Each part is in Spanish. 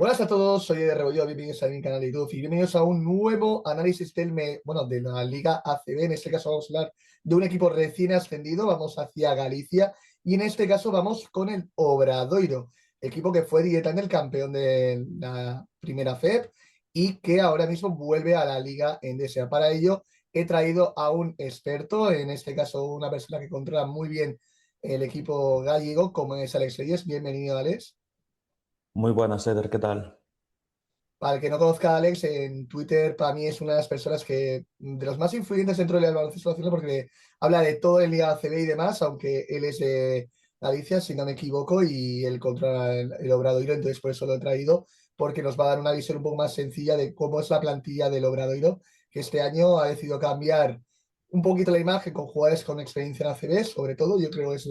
Buenas a todos, soy de Rebollo, bienvenidos a mi canal de YouTube y bienvenidos a un nuevo análisis de la Liga ACB. En este caso vamos a hablar de un equipo recién ascendido, vamos hacia Galicia y en este caso vamos con el Obradoiro, equipo que fue directamente el campeón de la primera FEP y que ahora mismo vuelve a la Liga Endesa. Para ello he traído a un experto, en este caso una persona que controla muy bien el equipo gallego, como es Alex Reyes. Bienvenido, Alex. Muy buenas, Eder, ¿qué tal? Para el que no conozca a Alex, en Twitter para mí es una de las personas de los más influyentes dentro del baloncesto nacional, porque habla de todo en Liga ACB y demás, aunque él es de Galicia, si no me equivoco, y él controla el Obradoiro, entonces por eso lo he traído, porque nos va a dar una visión un poco más sencilla de cómo es la plantilla del Obradoiro, que este año ha decidido cambiar un poquito la imagen con jugadores con experiencia en ACB, sobre todo, yo creo que es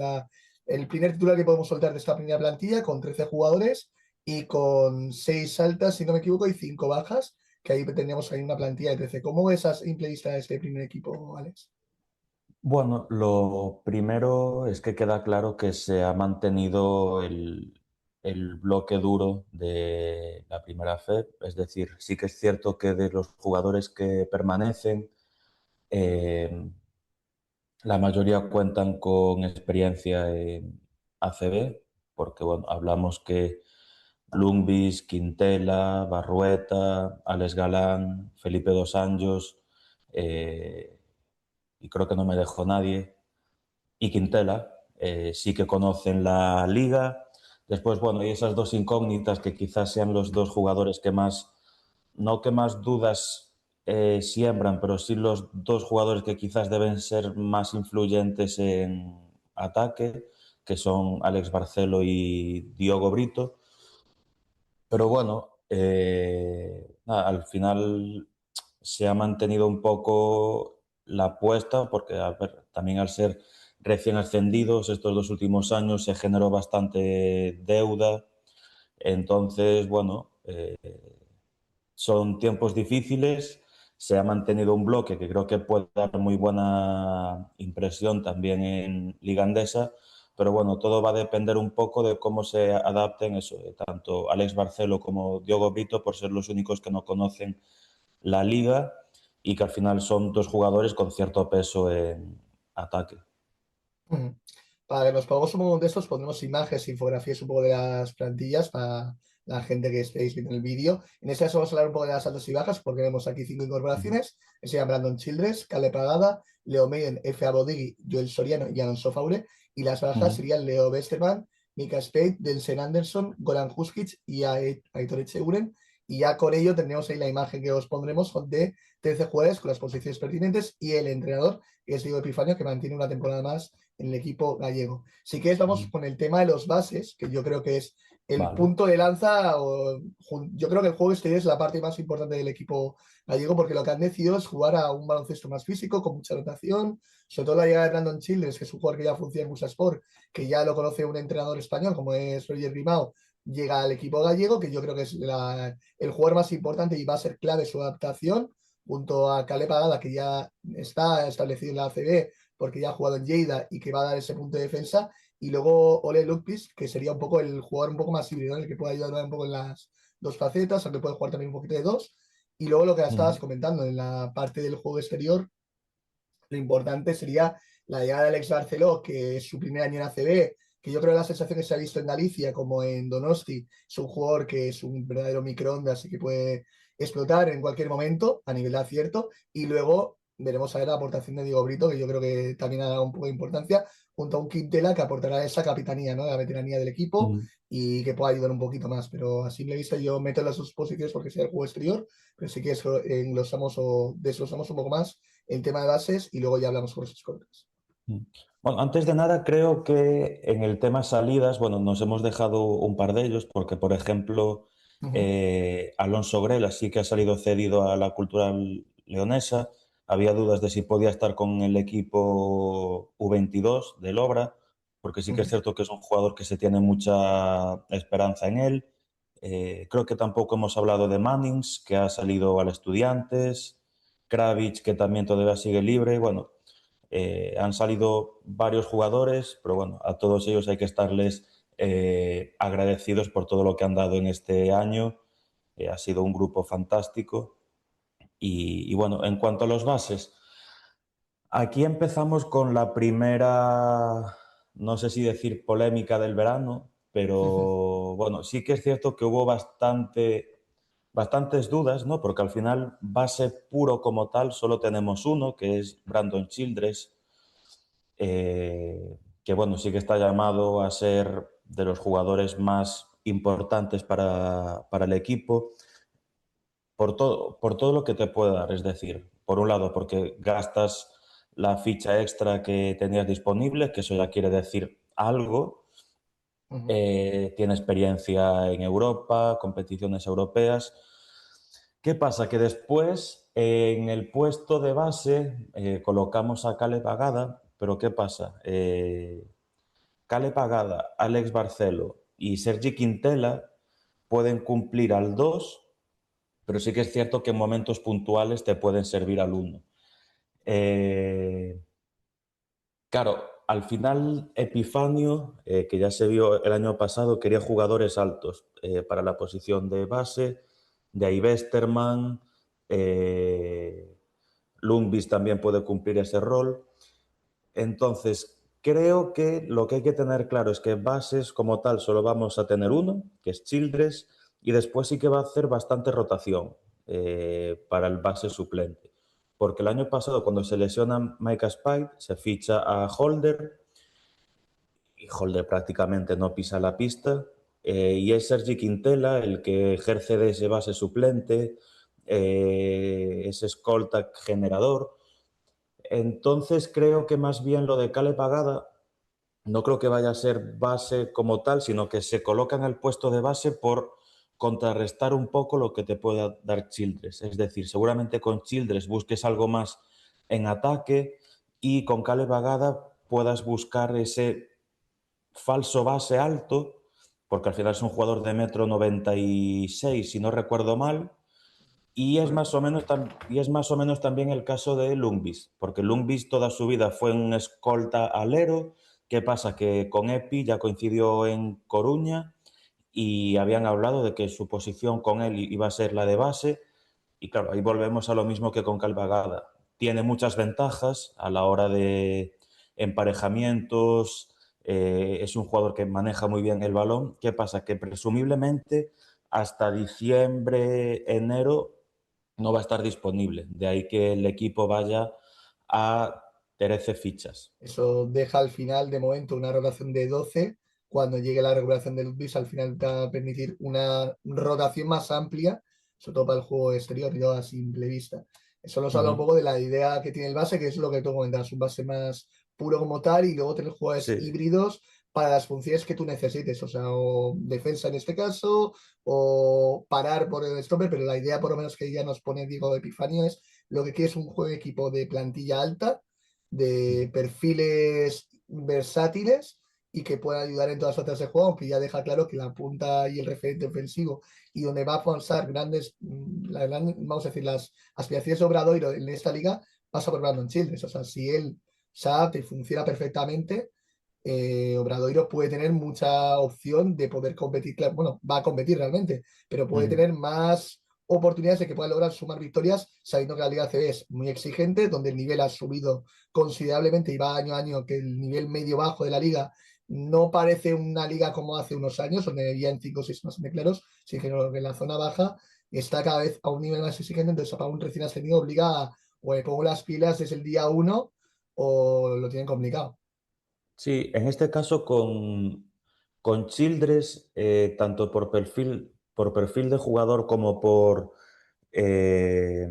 el primer titular que podemos soltar de esta primera plantilla, con 13 jugadores y con 6 altas, si no me equivoco, y 5 bajas, que ahí teníamos ahí una plantilla de 13. ¿Cómo ves a simple vista de este primer equipo, Alex? Bueno, lo primero es que queda claro que se ha mantenido el bloque duro de la primera FEP, es decir, sí que es cierto que de los jugadores que permanecen, eh, la mayoría cuentan con experiencia en ACB, porque bueno, hablamos que Lumbis, Quintela, Barrueta, Alex Galán, Felipe Dos Anjos, eh, y creo que no me dejó nadie, y Quintela, sí que conocen la liga. Después, bueno, hay esas dos incógnitas que quizás sean los dos jugadores que más, no que más dudas siembran, pero sí los dos jugadores que quizás deben ser más influyentes en ataque, que son Alex Barcelo y Diogo Brito. Pero bueno, nada, al final se ha mantenido un poco la apuesta, porque a ver, también al ser recién ascendidos estos dos últimos años se generó bastante deuda. Entonces, bueno, son tiempos difíciles, se ha mantenido un bloque que creo que puede dar muy buena impresión también en Liga Endesa, pero bueno, todo va a depender un poco de cómo se adapten eso, tanto Alex Barcelo como Diogo Brito, por ser los únicos que no conocen la liga y que al final son dos jugadores con cierto peso en ataque. Ujú. Para que nos pongamos un poco de estos, pondremos imágenes, infografías un poco de las plantillas para la gente que estéis viendo el vídeo. En este caso vamos a hablar un poco de las altas y bajas, porque vemos aquí 5 Ujú, incorporaciones, que serían Brandon Childress, Cale Pagada, Leo Maiden, F. Abodigui, Joel Soriano y Alonso Faure. Y las bajas ujú, serían Leo Westerman, Mika Spade, Densen Anderson, Goran Huskic y Aitor Echeguren. Y ya con ello tendremos ahí la imagen que os pondremos de 13 jugadores con las posiciones pertinentes y el entrenador, que es Diego Epifanio, que mantiene una temporada más en el equipo gallego. Si quieres, vamos ujú. con el tema de los bases, que yo creo que es el Vale. punto de lanza. Yo creo que el juego exterior es la parte más importante del equipo gallego, porque lo que han decidido es jugar a un baloncesto más físico, con mucha rotación, sobre todo la llegada de Brandon Childress, que es un jugador que ya funciona en Bursaspor, que ya lo conoce un entrenador español, como es Roger Grimao, llega al equipo gallego, que yo creo que es el jugador más importante y va a ser clave su adaptación, junto a Caleb Pagada, que ya está establecido en la ACB, porque ya ha jugado en Lleida y que va a dar ese punto de defensa. Y luego Ole Lukpis, que sería un poco el jugador un poco más híbrido, ¿no? El que puede ayudar un poco en las dos facetas, aunque puede jugar también un poquito de dos. Y luego lo que estabas Ujú, comentando en la parte del juego exterior, lo importante sería la llegada de Alex Barceló, que es su primer año en ACB, que yo creo que la sensación que se ha visto en Galicia como en Donosti, es un jugador que es un verdadero microondas y que puede explotar en cualquier momento a nivel de acierto. Y luego veremos a ver la aportación de Diego Brito, que yo creo que también ha dado un poco de importancia, junto a un Quintela que aportará esa capitanía, ¿no? La veteranía del equipo ujú. y que pueda ayudar un poquito más. Pero a simple vista yo meto las dos posiciones porque sea el juego exterior, pero sí que englosamos o desglosamos un poco más el tema de bases y luego ya hablamos sobre sus contras. Bueno, antes de nada, creo que en el tema salidas, bueno, nos hemos dejado un par de ellos, porque, por ejemplo, Uh -huh. Alonso Grela sí que ha salido cedido a la Cultural Leonesa. Había dudas de si podía estar con el equipo U22 del Obra, porque sí Uh que es -huh. cierto que es un jugador que se tiene mucha esperanza en él. Creo que tampoco hemos hablado de Mannings, que ha salido al Estudiantes, Kravitz, que también todavía sigue libre. Bueno, han salido varios jugadores, pero bueno, a todos ellos hay que estarles agradecidos por todo lo que han dado en este año Ha sido un grupo fantástico. Y bueno, en cuanto a los bases, aquí empezamos con la primera, no sé si decir polémica del verano, pero bueno, sí que es cierto que hubo bastantes dudas, ¿no? Porque al final base puro como tal solo tenemos uno, que es Brandon Childress, que bueno, sí que está llamado a ser de los jugadores más importantes para el equipo por todo lo que te puede dar. Es decir, por un lado, porque gastas la ficha extra que tenías disponible, que eso ya quiere decir algo. Ujú. Tiene experiencia en Europa, competiciones europeas. ¿Qué pasa? Que después en el puesto de base colocamos a Caleb Agada, pero ¿qué pasa? Caleb Agada, Alex Barcelo y Sergi Quintela pueden cumplir al 2, pero sí que es cierto que en momentos puntuales te pueden servir al 1. Claro, al final Epifanio, que ya se vio el año pasado, quería jugadores altos para la posición de base, de ahí Westerman, Lundqvist también puede cumplir ese rol. Entonces, creo que lo que hay que tener claro es que bases como tal solo vamos a tener uno, que es Childress, y después sí que va a hacer bastante rotación para el base suplente. Porque el año pasado, cuando se lesiona Micah Spike, se ficha a Holder, y Holder prácticamente no pisa la pista, y es Sergi Quintela el que ejerce de ese base suplente, es escolta generador. Entonces creo que más bien lo de Caleb Agada no creo que vaya a ser base como tal, sino que se coloca en el puesto de base por contrarrestar un poco lo que te pueda dar Childress. Es decir, seguramente con Childress busques algo más en ataque y con Caleb Agada puedas buscar ese falso base alto, porque al final es un jugador de 1,96 m, si no recuerdo mal, y es más Correcto. o menos, y es más o menos también el caso de Lundqvist, porque Lundqvist toda su vida fue un escolta alero. ¿Qué pasa? Que con Epi ya coincidió en Coruña y habían hablado de que su posición con él iba a ser la de base. Y claro, ahí volvemos a lo mismo que con Calvagada. Tiene muchas ventajas a la hora de emparejamientos, es un jugador que maneja muy bien el balón. ¿Qué pasa? Que presumiblemente hasta diciembre, enero no va a estar disponible. De ahí que el equipo vaya a 13 fichas. Eso deja al final, de momento, una rotación de 12. Cuando llegue la recuperación del Ludwig, al final te va a permitir una rotación más amplia, sobre todo para el juego exterior, yo a simple vista. Eso nos habla un Ujú. poco de la idea que tiene el base, que es lo que tú comentabas, un base más puro como tal, y luego tener jugadores Sí. híbridos para las funciones que tú necesites, o sea, o defensa en este caso, o parar por el stopper, pero la idea por lo menos que ya nos pone Diego Epifanio es lo que quiere es un juego de equipo de plantilla alta, de perfiles versátiles y que puedan ayudar en todas las otras de juego, aunque ya deja claro que la punta y el referente ofensivo y donde va a forzar grandes, vamos a decir, las aspiraciones de Obradoiro en esta liga, pasa por Brandon Childress. O sea, si él se adapta y funciona perfectamente, Obradoiro puede tener mucha opción de poder competir, claro, bueno, va a competir realmente, pero puede Ujú. tener más oportunidades de que pueda lograr sumar victorias, sabiendo que la Liga CB es muy exigente, donde el nivel ha subido considerablemente y va año a año que el nivel medio-bajo de la liga no parece una liga como hace unos años, donde había en 5 o 6 más claros, sino que en la zona baja está cada vez a un nivel más exigente, entonces para un recién ascendido obliga a o me pongo las pilas desde el día uno o lo tienen complicado. Sí, en este caso con Childress, tanto por perfil de jugador como eh,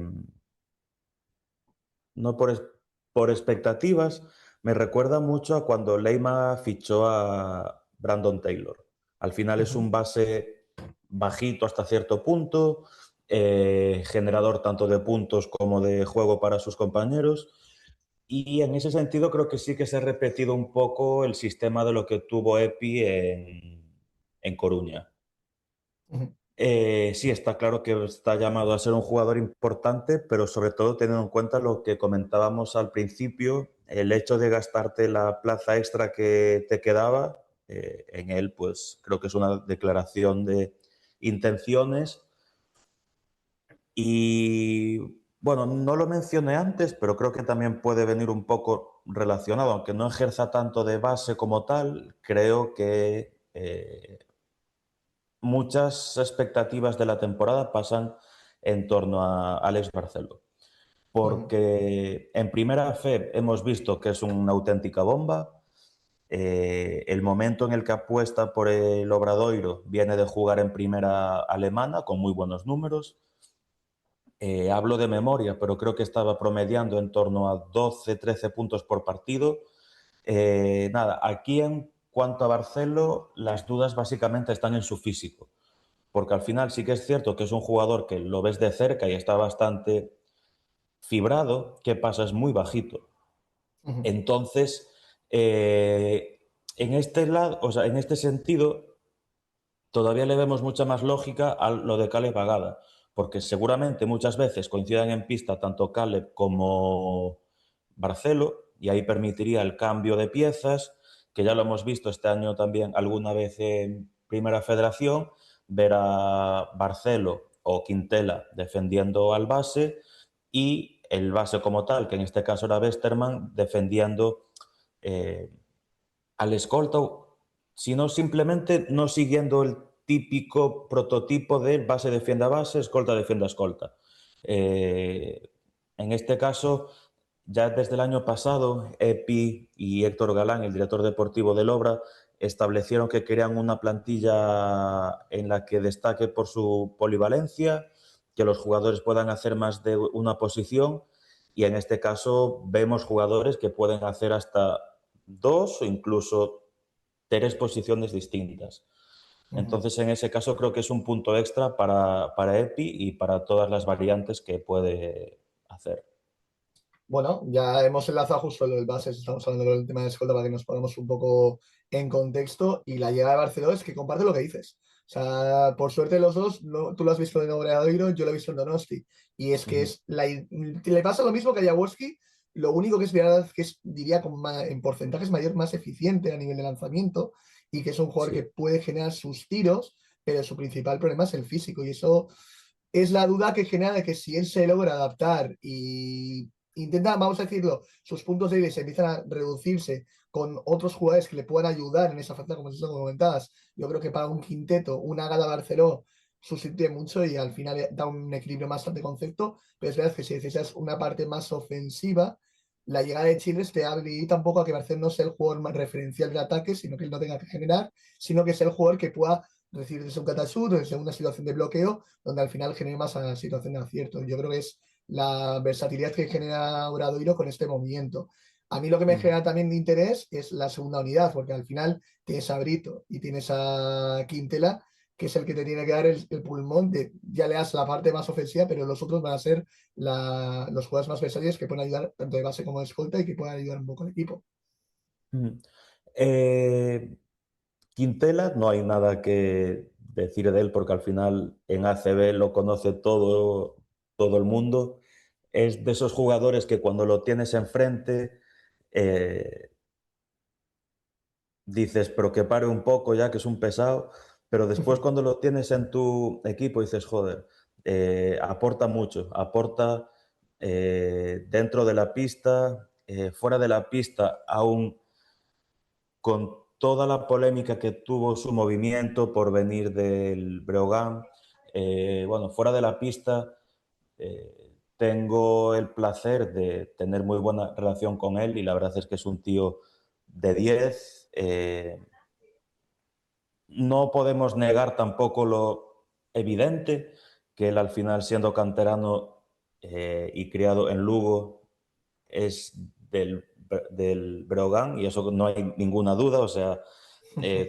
no por expectativas, me recuerda mucho a cuando Leima fichó a Brandon Taylor. Al final Uh es -huh. un base bajito hasta cierto punto, generador tanto de puntos como de juego para sus compañeros. Y en ese sentido creo que sí que se ha repetido un poco el sistema de lo que tuvo Epi en Coruña. Uh -huh. Sí, está claro que está llamado a ser un jugador importante, pero sobre todo teniendo en cuenta lo que comentábamos al principio, el hecho de gastarte la plaza extra que te quedaba en él, pues creo que es una declaración de intenciones Y bueno, no lo mencioné antes, pero creo que también puede venir un poco relacionado, aunque no ejerza tanto de base como tal, creo que muchas expectativas de la temporada pasan en torno a Alex Barceló, Ujú, porque en primera fe hemos visto que es una auténtica bomba. El momento en el que apuesta por el Obradoiro viene de jugar en primera alemana con muy buenos números. Hablo de memoria, pero creo que estaba promediando en torno a 12, 13 puntos por partido. Nada, aquí en cuanto a Barcelo, las dudas básicamente están en su físico, porque al final sí que es cierto que es un jugador que lo ves de cerca y está bastante fibrado. ¿Qué pasa? Es muy bajito. ujú, Entonces, en este lado, o sea, en este sentido, todavía le vemos mucha más lógica a lo de Caleb Bagada, porque seguramente muchas veces coincidan en pista tanto Caleb como Barcelo, y ahí permitiría el cambio de piezas, que ya lo hemos visto este año también alguna vez en Primera Federación, ver a Barcelo o Quintela defendiendo al base y el base como tal, que en este caso era Westerman, defendiendo eh, al escolta, sino simplemente no siguiendo el típico prototipo de base defienda base, escolta defienda escolta. Eh, en este caso, ya desde el año pasado, Epi y Héctor Galán, el director deportivo del Obra, establecieron que querían una plantilla en la que destaque por su polivalencia, que los jugadores puedan hacer más de una posición, y en este caso vemos jugadores que pueden hacer hasta dos o incluso tres posiciones distintas. ujú. Entonces, en ese caso, creo que es un punto extra para EPI y para todas las variantes que puede hacer. Bueno, ya hemos enlazado justo lo del base, estamos hablando del tema de escolta para que nos pongamos un poco en contexto. Y la llegada de Barcelona es que comparte lo que dices. O sea, por suerte los dos, tú lo has visto en Obradoiro, yo lo he visto en Donosti. Y es que Ujú. le pasa lo mismo que a Jaworski, lo único que es verdad que es, diría, en porcentajes mayor, más eficiente a nivel de lanzamiento y que es un jugador que Sí. puede generar sus tiros, pero su principal problema es el físico. Y eso es la duda que genera de que si él se logra adaptar y intenta, vamos a decirlo, sus puntos débiles empiezan a reducirse con otros jugadores que le puedan ayudar en esa faceta, como tú comentabas, yo creo que para un quinteto, una Gala Barceló sustituye mucho y al final da un equilibrio más de concepto, pero es verdad que si necesitas una parte más ofensiva, la llegada de Chile te habilita un poco a que Barcelona no sea el jugador más referencial de ataque, sino que él no tenga que generar, sino que sea el jugador que pueda recibir desde un catachut o desde una situación de bloqueo, donde al final genere más a situación de acierto. Yo creo que es la versatilidad que genera Obradoiro con este movimiento. A mí lo que me Ujú. genera también de interés es la segunda unidad, porque al final tienes a Brito y tienes a Quintela, que es el que te tiene que dar el pulmón de ya le das la parte más ofensiva, pero los otros van a ser los jugadores más versátiles que pueden ayudar tanto de base como de escolta y que puedan ayudar un poco al equipo. Ujú. Eh, Quintela, no hay nada que decir de él porque al final en ACB lo conoce todo el mundo. Es de esos jugadores que cuando lo tienes enfrente eh, dices, pero que pare un poco ya, que es un pesado, pero después cuando lo tienes en tu equipo dices, joder, aporta mucho, aporta dentro de la pista, fuera de la pista, aún con toda la polémica que tuvo su movimiento por venir del Breogán. Bueno, fuera de la pista, tengo el placer de tener muy buena relación con él y la verdad es que es un tío de 10. No podemos negar tampoco lo evidente, que él al final, siendo canterano y criado en Lugo, es del Breogán y eso no hay ninguna duda. O sea,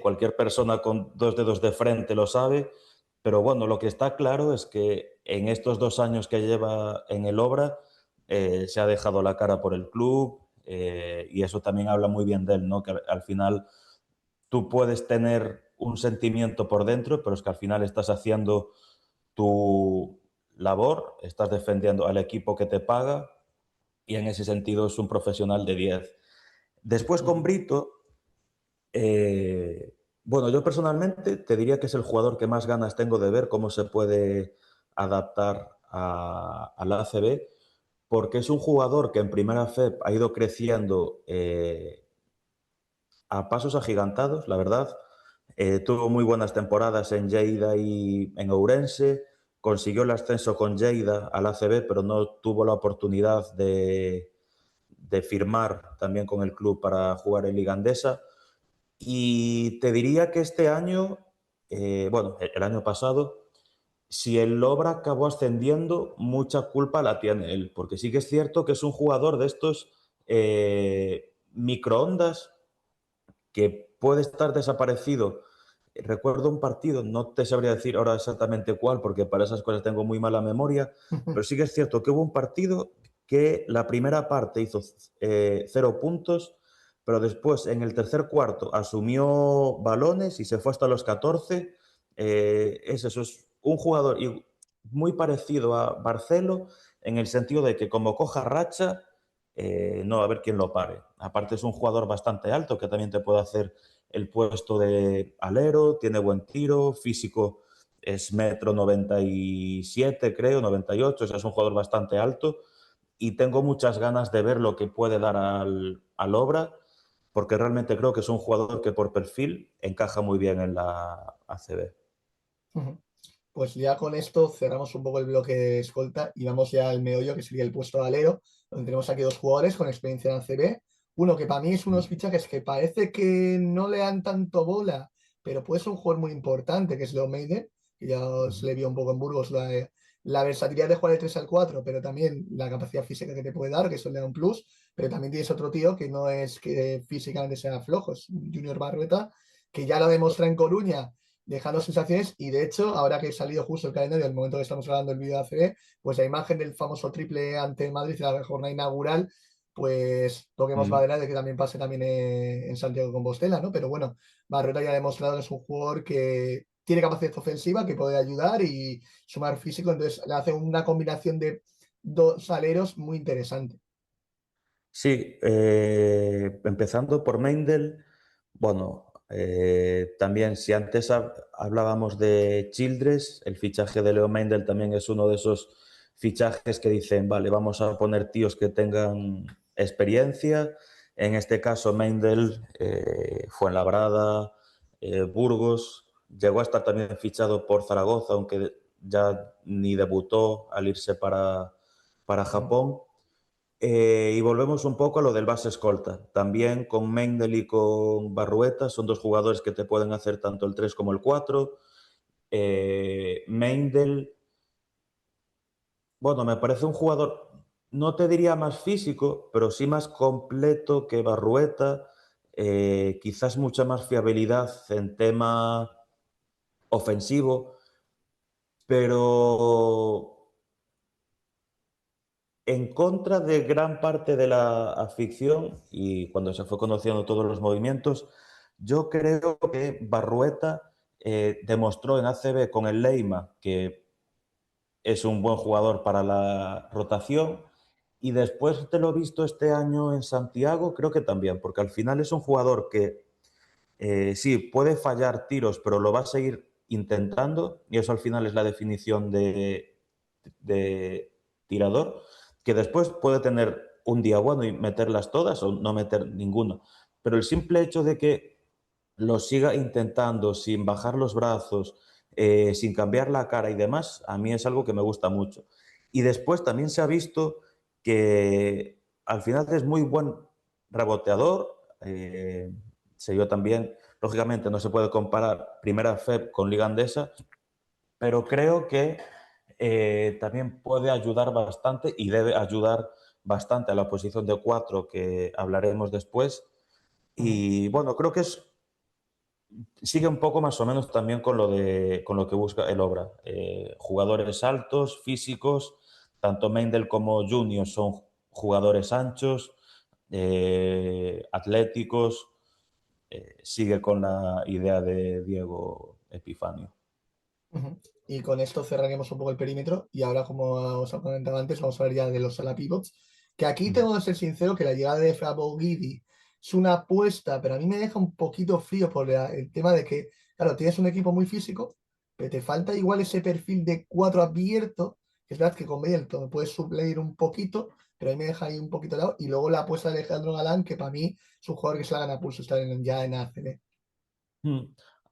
cualquier persona con dos dedos de frente lo sabe. Pero bueno, lo que está claro es que en estos 2 años que lleva en el Obra, se ha dejado la cara por el club, y eso también habla muy bien de él, ¿no? Que al final tú puedes tener un sentimiento por dentro, pero es que al final estás haciendo tu labor, estás defendiendo al equipo que te paga y en ese sentido es un profesional de 10. Después con Brito, bueno, yo personalmente te diría que es el jugador que más ganas tengo de ver cómo se puede adaptar al ACB, porque es un jugador que en primera FEP ha ido creciendo a pasos agigantados, la verdad. Tuvo muy buenas temporadas en Lleida y en Ourense, consiguió el ascenso con Lleida al ACB, pero no tuvo la oportunidad de firmar también con el club para jugar en Liga Andesa. Y te diría que este año, bueno, el año pasado, si el Lobra acabó ascendiendo, mucha culpa la tiene él, porque sí que es cierto que es un jugador de estos microondas que puede estar desaparecido. Recuerdo un partido, no te sabría decir ahora exactamente cuál, porque para esas cosas tengo muy mala memoria, pero sí que es cierto que hubo un partido que la primera parte hizo 0 puntos, pero después en el tercer cuarto asumió balones y se fue hasta los 14. Es eso, es un jugador muy parecido a Barcelo en el sentido de que como coja racha, no va a haber quién lo pare. Aparte es un jugador bastante alto que también te puede hacer el puesto de alero, tiene buen tiro, físico es 1,97 m, creo, 98, o sea, es un jugador bastante alto y tengo muchas ganas de ver lo que puede dar al Obra, porque realmente creo que es un jugador que por perfil encaja muy bien en la ACB. Pues ya con esto cerramos un poco el bloque de escolta y vamos ya al meollo, que sería el puesto de alero, donde tenemos aquí dos jugadores con experiencia en ACB. Uno que para mí es unos fichajes que parece que no le dan tanto bola, pero puede ser un jugador muy importante, que es Leo Maiden, que ya se le vio un poco en Burgos la versatilidad de jugar de 3 al 4, pero también la capacidad física que te puede dar, que eso le da un plus. Pero también tienes otro tío que no es que físicamente sea flojo, es Junior Barrueta, que ya lo demuestra en Coruña dejando sensaciones y de hecho, ahora que ha salido justo el calendario, el momento que estamos grabando el vídeo de ACB, pues la imagen del famoso triple ante Madrid, la jornada inaugural, pues toquemos madera de que también pase también en Santiago de Compostela, ¿no? Pero bueno, Barrera ya ha demostrado que es un jugador que tiene capacidad ofensiva, que puede ayudar y sumar físico, entonces le hace una combinación de dos aleros muy interesante. Sí, empezando por Meindl, bueno, también si antes hablábamos de Childress, el fichaje de Leo Meindl también es uno de esos fichajes que dicen, vale, vamos a poner tíos que tengan experiencia. En este caso, Meindl, Fuenlabrada, Burgos, llegó a estar también fichado por Zaragoza, aunque ya ni debutó al irse para Japón. Y volvemos un poco a lo del base escolta. También con Mendel y con Barrueta son dos jugadores que te pueden hacer tanto el 3 como el 4. Mendel, bueno, me parece un jugador, no te diría más físico, pero sí más completo que Barrueta. Quizás mucha más fiabilidad en tema ofensivo, pero en contra de gran parte de la afición y cuando se fue conociendo todos los movimientos, yo creo que Barrueta demostró en ACB con el Leima que es un buen jugador para la rotación y después de lo visto este año en Santiago, creo que también, porque al final es un jugador que sí, puede fallar tiros, pero lo va a seguir intentando y eso al final es la definición de tirador, que después puede tener un día bueno y meterlas todas o no meter ninguna. Pero el simple hecho de que lo siga intentando sin bajar los brazos, sin cambiar la cara y demás, a mí es algo que me gusta mucho. Y después también se ha visto que al final es muy buen reboteador. Se vio también, lógicamente no se puede comparar primera FEP con Liga Andesa, pero creo que también puede ayudar bastante y debe ayudar bastante a la posición de 4 que hablaremos después. Y bueno, creo que sigue un poco más o menos también con lo que busca el Obra. Jugadores altos, físicos, tanto Mendel como Junior son jugadores anchos, atléticos. Sigue con la idea de Diego Epifanio. Y con esto cerraremos un poco el perímetro. Y ahora, como os he comentado antes, vamos a hablar ya de los ala pivots. Que aquí tengo que ser sincero que la llegada de Fabo Guidi es una apuesta, pero a mí me deja un poquito frío por el tema de que, claro, tienes un equipo muy físico, pero te falta igual ese perfil de 4 abierto Es verdad que con Bale me puede suplir un poquito, pero ahí me deja ahí un poquito de lado. Y luego la apuesta de Alejandro Galán, que para mí es un jugador que se la gana a pulso estar ya en ACB. Mm.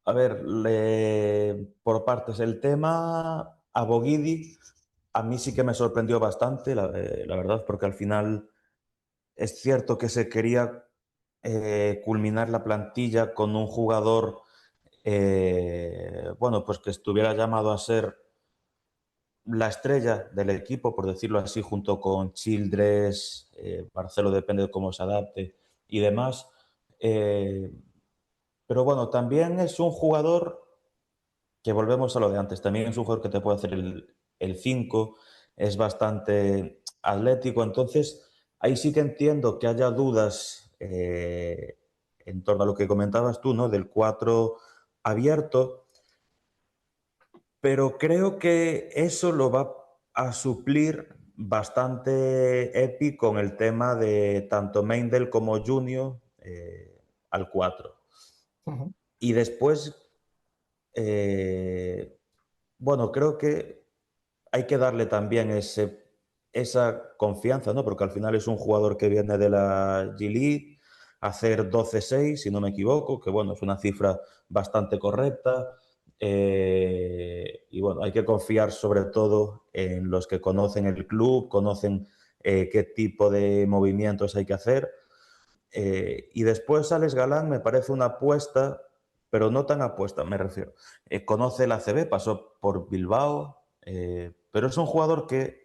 A ver, por partes, el tema Abogidi a mí sí que me sorprendió bastante, la verdad, porque al final es cierto que se quería culminar la plantilla con un jugador, bueno, pues que estuviera llamado a ser la estrella del equipo, por decirlo así, junto con Childress, Marcelo depende de cómo se adapte y demás. Eh, pero bueno, también es un jugador que volvemos a lo de antes, también es un jugador que te puede hacer el 5, es bastante atlético, entonces ahí sí que entiendo que haya dudas en torno a lo que comentabas tú, ¿no? Del 4 abierto, pero creo que eso lo va a suplir bastante Epi con el tema de tanto Meindl como Junior al 4. Ujú. Y después, eh, bueno, creo que hay que darle también esa confianza, ¿no? Porque al final es un jugador que viene de la G-League, hacer 12-6, si no me equivoco, que bueno, es una cifra bastante correcta. Y bueno, hay que confiar sobre todo en los que conocen el club, conocen qué tipo de movimientos hay que hacer. Y después Alex Galán me parece una apuesta, pero no tan apuesta, me refiero. Conoce la ACB, pasó por Bilbao, pero es un jugador que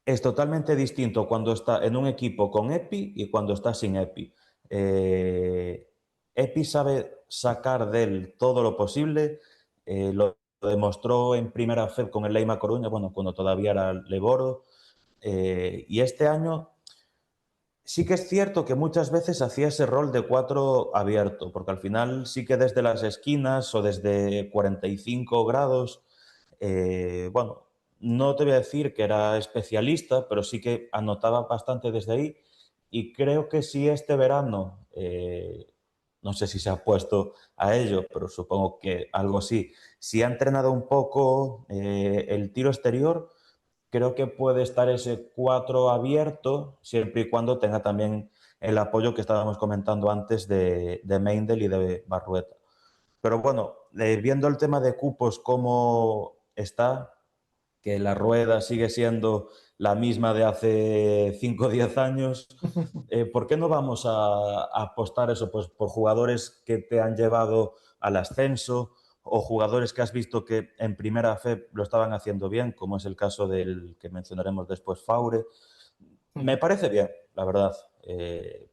es totalmente distinto cuando está en un equipo con Epi y cuando está sin Epi. Eh, Epi sabe sacar de él todo lo posible, lo demostró en primera FED con el Leima Coruña, bueno, cuando todavía era Leboro, y este año sí que es cierto que muchas veces hacía ese rol de 4 abierto, porque al final sí que desde las esquinas o desde 45 grados, bueno, no te voy a decir que era especialista, pero sí que anotaba bastante desde ahí. Y creo que si este verano, no sé si se ha puesto a ello, pero supongo que algo sí, si ha entrenado un poco el tiro exterior, creo que puede estar ese 4 abierto, siempre y cuando tenga también el apoyo que estábamos comentando antes de Meindl y de Barrueta. Pero bueno, viendo el tema de cupos, cómo está, que la rueda sigue siendo la misma de hace 5 o 10 años, ¿por qué no vamos a apostar eso? Pues por jugadores que te han llevado al ascenso o jugadores que has visto que en primera fe lo estaban haciendo bien, como es el caso del que mencionaremos después, Faure. Me parece bien, la verdad.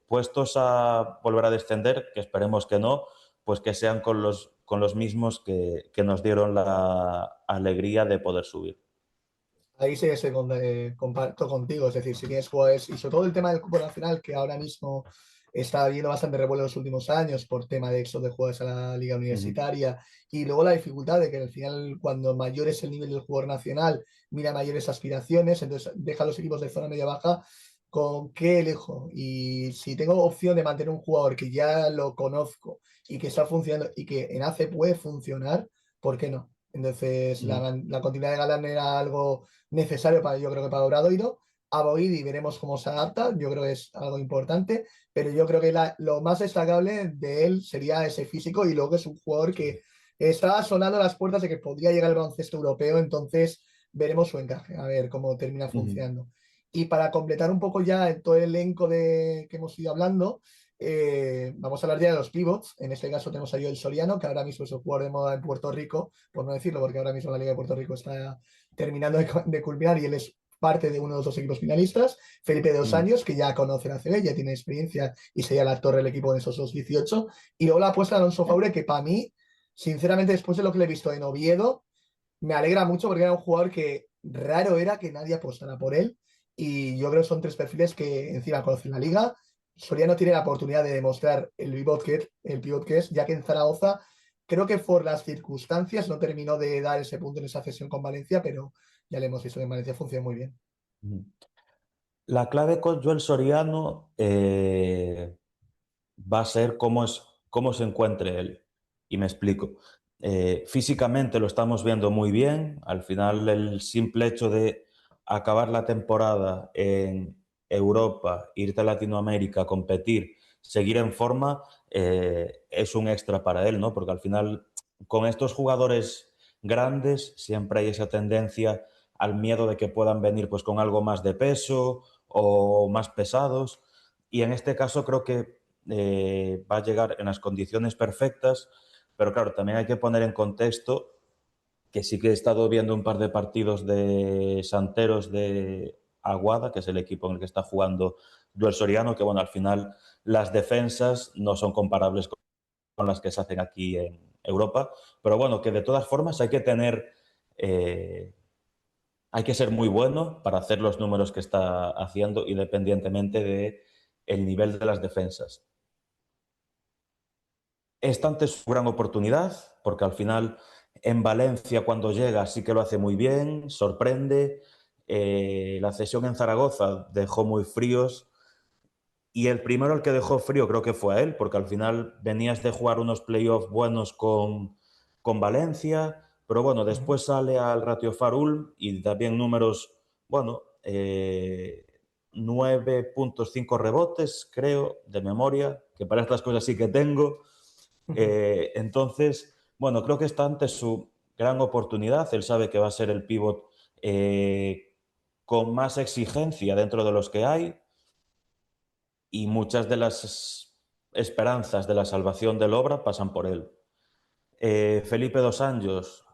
Puestos a volver a descender, que esperemos que no, pues que sean con los mismos que nos dieron la alegría de poder subir. Ahí sí que comparto contigo, es decir, si tienes jugadores, y sobre todo el tema del cupo nacional, que ahora mismo está habiendo bastante revuelo en los últimos años por tema de éxodo de jugadores a la liga Uh -huh. universitaria, y luego la dificultad de que al final, cuando mayor es el nivel del jugador nacional, mira mayores aspiraciones, entonces deja a los equipos de zona media-baja con qué elijo. Y si tengo opción de mantener un jugador que ya lo conozco y que está funcionando y que en ACE puede funcionar, ¿por qué no? Entonces, Uh -huh. la continuidad de Galán era algo necesario para, yo creo que para Obradoiro. A Boidi veremos cómo se adapta, yo creo que es algo importante, pero yo creo que lo más destacable de él sería ese físico y luego que es un jugador Sí. que estaba sonando a las puertas de que podría llegar al baloncesto europeo, entonces veremos su encaje, a ver cómo termina Uh -huh. funcionando. Y para completar un poco ya todo el elenco que hemos ido hablando, vamos a hablar ya de los pivots. En este caso tenemos a Joel Soriano, que ahora mismo es el jugador de moda en Puerto Rico, por no decirlo, porque ahora mismo la Liga de Puerto Rico está terminando de culminar y él es parte de uno de los dos equipos finalistas. Felipe de Uh dos -huh. años, que ya conoce la CB, ya tiene experiencia y sería el actor del equipo en esos 2-18. Y luego la apuesta de Alonso Faure, que para mí, sinceramente, después de lo que le he visto en Oviedo, me alegra mucho porque era un jugador que raro era que nadie apostara por él. Y yo creo que son tres perfiles que encima conocen la liga. Soriano tiene la oportunidad de demostrar el pivot que es, ya que en Zaragoza creo que por las circunstancias no terminó de dar ese punto en esa cesión con Valencia, pero ya le hemos visto que en Valencia funciona muy bien. Uh -huh. La clave con Joel Soriano va a ser cómo se encuentre él. Y me explico. Físicamente lo estamos viendo muy bien. Al final, el simple hecho de acabar la temporada en Europa, irte a Latinoamérica, competir, seguir en forma, es un extra para él, ¿no? Porque al final, con estos jugadores grandes, siempre hay esa tendencia al miedo de que puedan venir pues con algo más de peso o más pesados. Y en este caso creo que va a llegar en las condiciones perfectas, pero claro, también hay que poner en contexto que sí que he estado viendo un par de partidos de Santeros de Aguada, que es el equipo en el que está jugando Duel Soriano, que bueno, al final las defensas no son comparables con las que se hacen aquí en Europa, pero bueno, que de todas formas hay que tener, hay que ser muy bueno para hacer los números que está haciendo independientemente de el nivel de las defensas. Esta ante su gran oportunidad, porque al final en Valencia cuando llega sí que lo hace muy bien, sorprende. La cesión en Zaragoza dejó muy fríos y el primero al que dejó frío creo que fue a él, porque al final venías de jugar unos playoffs buenos con Valencia, pero bueno, después sale al Ratio Farul y también números, bueno, 9,5 rebotes, creo, de memoria, que para estas cosas sí que tengo. Entonces, bueno, creo que está ante su gran oportunidad. Él sabe que va a ser el pívot con más exigencia dentro de los que hay y muchas de las esperanzas de la salvación del Obra pasan por él. Felipe Dos Anjos,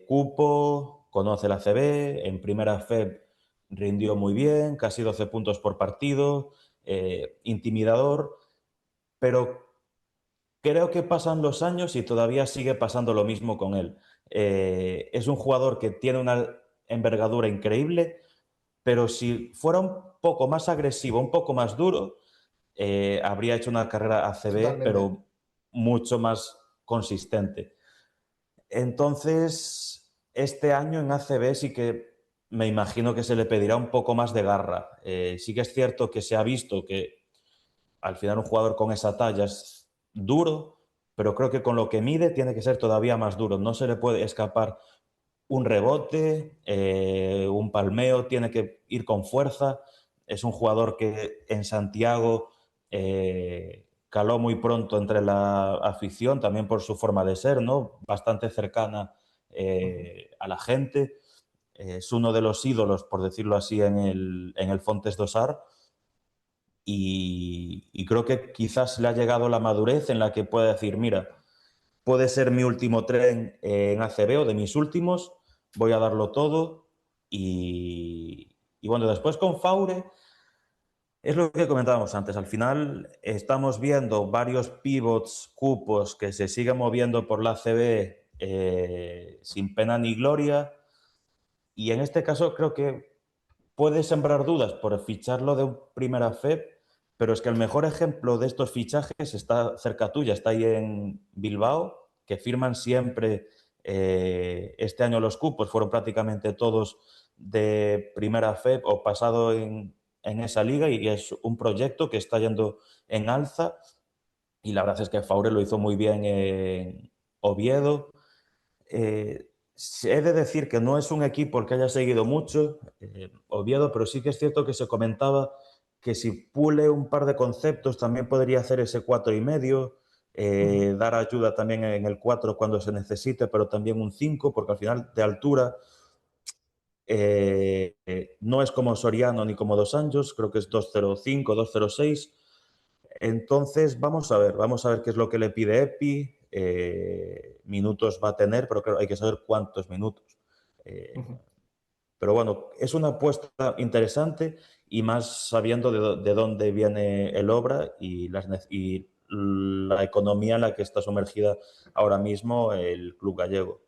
cupo, conoce la CB, en primera FEB rindió muy bien, casi 12 puntos por partido, intimidador, pero creo que pasan los años y todavía sigue pasando lo mismo con él. Es un jugador que tiene una envergadura increíble, pero si fuera un poco más agresivo, un poco más duro, habría hecho una carrera ACB, Totalmente. pero mucho más consistente. Entonces, este año en ACB sí que me imagino que se le pedirá un poco más de garra. Sí que es cierto que se ha visto que al final un jugador con esa talla es duro, pero creo que con lo que mide tiene que ser todavía más duro. No se le puede escapar un rebote, un palmeo, tiene que ir con fuerza. Es un jugador que en Santiago caló muy pronto entre la afición, también por su forma de ser, ¿no? Bastante cercana a la gente. Es uno de los ídolos, por decirlo así, en el Fontes Dosar. Y creo que quizás le ha llegado la madurez en la que puede decir, mira, puede ser mi último tren en ACB o de mis últimos, voy a darlo todo. Y bueno, después con Faure, es lo que comentábamos antes, al final estamos viendo varios pivots, cupos que se siguen moviendo por la ACB sin pena ni gloria, y en este caso creo que puede sembrar dudas por ficharlo de un primera FEB, pero es que el mejor ejemplo de estos fichajes está cerca tuya, está ahí en Bilbao, que firman siempre, este año los cupos fueron prácticamente todos de primera FEB o pasado en esa liga y es un proyecto que está yendo en alza y la verdad es que Faure lo hizo muy bien en Oviedo. Eh, He de decir que no es un equipo el que haya seguido mucho, Oviedo, pero sí que es cierto que se comentaba que si pule un par de conceptos también podría hacer ese 4,5, dar ayuda también en el 4 cuando se necesite, pero también un 5 porque al final de altura no es como Soriano ni como Dos Anjos, creo que es 2,05, 2,06. Entonces, vamos a ver qué es lo que le pide Epi. Minutos va a tener, pero claro, hay que saber cuántos minutos. Eh, pero bueno, es una apuesta interesante y más sabiendo de dónde viene el Obra y la economía en la que está sumergida ahora mismo el club gallego.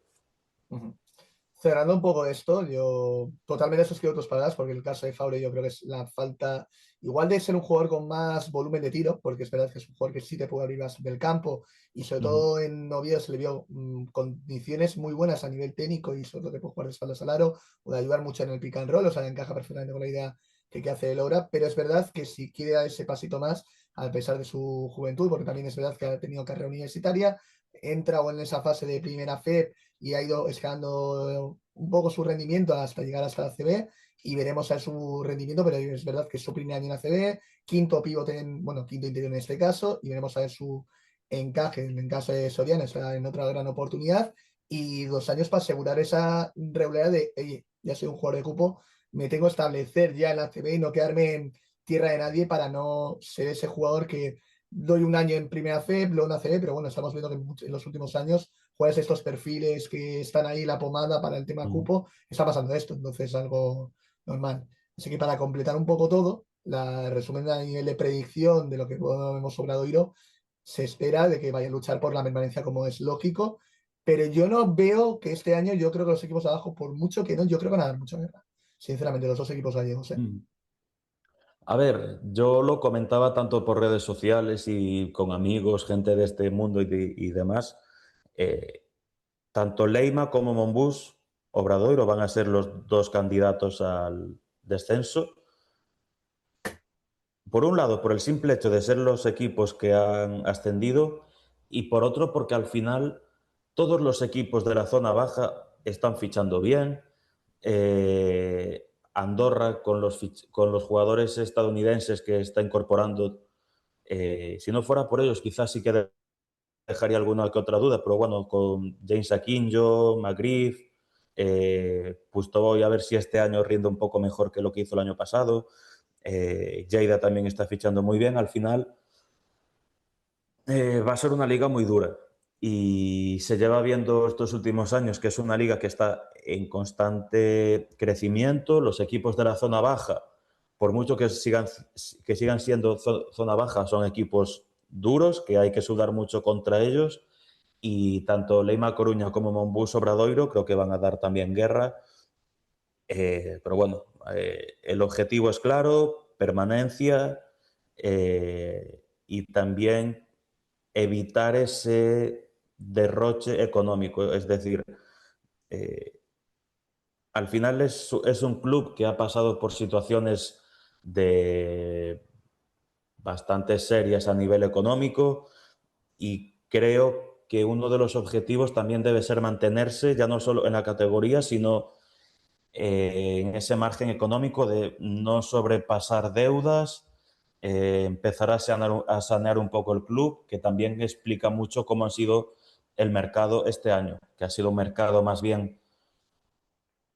Cerrando un poco esto, yo totalmente suscribo tus palabras porque el caso de Fabre yo creo que es la falta, igual de ser un jugador con más volumen de tiro, porque es verdad que es un jugador que sí te puede abrir más del campo y sobre Uh -huh. todo en Oviedo se le vio condiciones muy buenas a nivel técnico y sobre todo te puede jugar de espaldas al aro, puede ayudar mucho en el pick and roll, o sea, encaja perfectamente con la idea que hace el Obra, pero es verdad que si quiere dar ese pasito más, a pesar de su juventud, porque también es verdad que ha tenido carrera universitaria, entra o en esa fase de primera FEP y ha ido escalando un poco su rendimiento hasta llegar hasta la CB y veremos a su rendimiento, pero es verdad que es su primer año en la CB, quinto pivote, bueno, quinto interior en este caso, y veremos a ver su encaje en el caso de Soriano, está en otra gran oportunidad, y 2 años para asegurar esa regularidad de, oye, ya soy un jugador de cupo, me tengo que establecer ya en la CB y no quedarme en tierra de nadie para no ser ese jugador que doy un año en primera FEP, luego en ACB, pero bueno, estamos viendo que en los últimos años juegas estos perfiles que están ahí la pomada para el tema Mm. cupo, está pasando esto, entonces es algo normal. Así que para completar un poco todo, la resumen a nivel de predicción de lo que hemos sobrado Iro, se espera de que vaya a luchar por la permanencia como es lógico, pero yo no veo que este año, yo creo que los equipos de abajo, por mucho que no, yo creo que van a dar mucha guerra. Sinceramente, los dos equipos gallegos, ¿eh? Mm. A ver, yo lo comentaba tanto por redes sociales y con amigos, gente de este mundo y demás. eh, Tanto Leima como Monbús, Obradoiro van a ser los dos candidatos al descenso. Por un lado, por el simple hecho de ser los equipos que han ascendido y por otro, porque al final todos los equipos de la zona baja están fichando bien. Andorra, con los jugadores estadounidenses que está incorporando, si no fuera por ellos, quizás sí que dejaría alguna que otra duda, pero bueno, con James Aquinjo, McGriff, pues voy a ver si este año rinde un poco mejor que lo que hizo el año pasado. Lleida también está fichando muy bien. Al final va a ser una liga muy dura y se lleva viendo estos últimos años que es una liga que está en constante crecimiento. Los equipos de la zona baja, por mucho que sigan siendo zona baja, son equipos duros, que hay que sudar mucho contra ellos, y tanto Leima Coruña como Monbús Obradoiro creo que van a dar también guerra. Pero bueno, el objetivo es claro, permanencia, y también evitar ese derroche económico. Es decir, eh, al final es un club que ha pasado por situaciones de bastante serias a nivel económico y creo que uno de los objetivos también debe ser mantenerse ya no solo en la categoría, sino en ese margen económico de no sobrepasar deudas, empezar a sanear un poco el club, que también explica mucho cómo ha sido el mercado este año, que ha sido un mercado más bien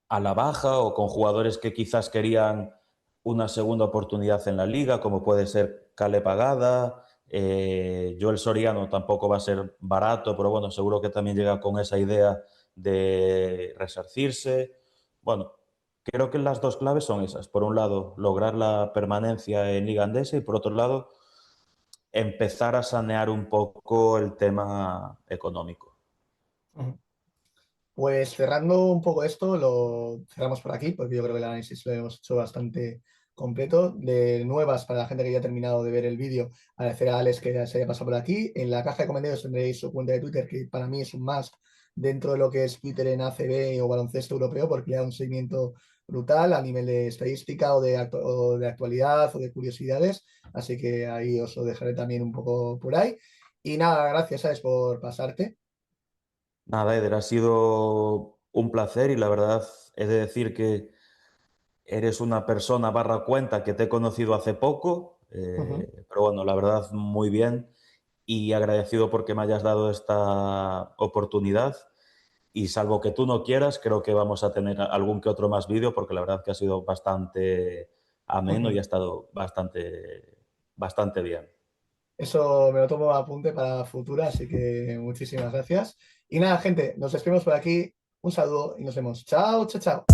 a la baja o con jugadores que quizás querían una segunda oportunidad en la liga, como puede ser Cale Pagada. Joel Soriano tampoco va a ser barato, pero bueno, seguro que también llega con esa idea de resarcirse. Bueno, creo que las dos claves son esas. Por un lado, lograr la permanencia en Liga Andesa y por otro lado, empezar a sanear un poco el tema económico. Ujú. Pues cerrando un poco esto, lo cerramos por aquí, porque yo creo que el análisis lo hemos hecho bastante completo. De nuevas, para la gente que ya ha terminado de ver el vídeo, agradecer a Alex que ya se haya pasado por aquí. En la caja de comentarios tendréis su cuenta de Twitter, que para mí es un más dentro de lo que es Twitter en ACB o baloncesto europeo, porque le da un seguimiento brutal a nivel de estadística o de actualidad o de curiosidades. Así que ahí os lo dejaré también un poco por ahí. Y nada, gracias, Alex, por pasarte. Nada, Eder, ha sido un placer y la verdad he de decir que eres una persona barra cuenta que te he conocido hace poco, Ujú. pero bueno, la verdad muy bien y agradecido porque me hayas dado esta oportunidad y salvo que tú no quieras, creo que vamos a tener algún que otro más vídeo porque la verdad que ha sido bastante ameno y ha Ujú. estado bastante bien. Eso me lo tomo a apunte para futura, así que muchísimas gracias. Y nada, gente, nos despedimos por aquí. Un saludo y nos vemos. Chao, chao, chao.